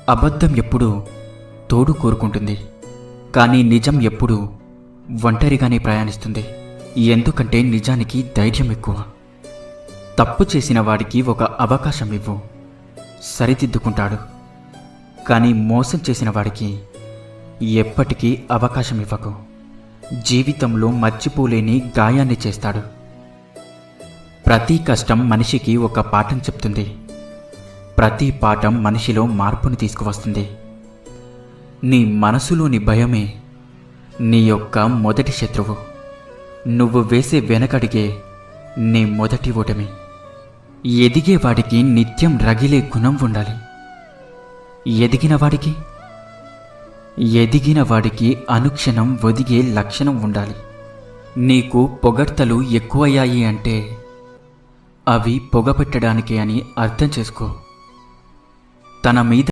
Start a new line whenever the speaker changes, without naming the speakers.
అబద్ధం ఎప్పుడూ తోడు కోరుకుంటుంది, కానీ నిజం ఎప్పుడూ ఒంటరిగానే ప్రయాణిస్తుంది. ఎందుకంటే నిజానికి ధైర్యం ఎక్కువ. తప్పు చేసిన వాడికి ఒక అవకాశం ఇవ్వు, సరిదిద్దుకుంటాడు. కానీ మోసం చేసిన వాడికి ఎప్పటికీ అవకాశం ఇవ్వకు. జీవితంలో మర్చిపోలేని గాయాన్ని చేస్తాడు. ప్రతి కష్టం మనిషికి ఒక పాఠం చెప్తుంది. ప్రతి పాఠం మనిషిలో మార్పుని తీసుకువస్తుంది. నీ మనసులోని భయమే నీ యొక్క మొదటి శత్రువు. నువ్వు వేసే వెనకడిగే నీ మొదటి ఓటమి. ఎదిగేవాడికి నిత్యం రగిలే గుణం ఉండాలి. ఎదిగిన వాడికి అనుక్షణం ఒదిగే లక్షణం ఉండాలి. నీకు పొగడ్తలు ఎక్కువయ్యాయి అంటే అవి పొగపెట్టడానికి అని అర్థం చేసుకో. తన మీద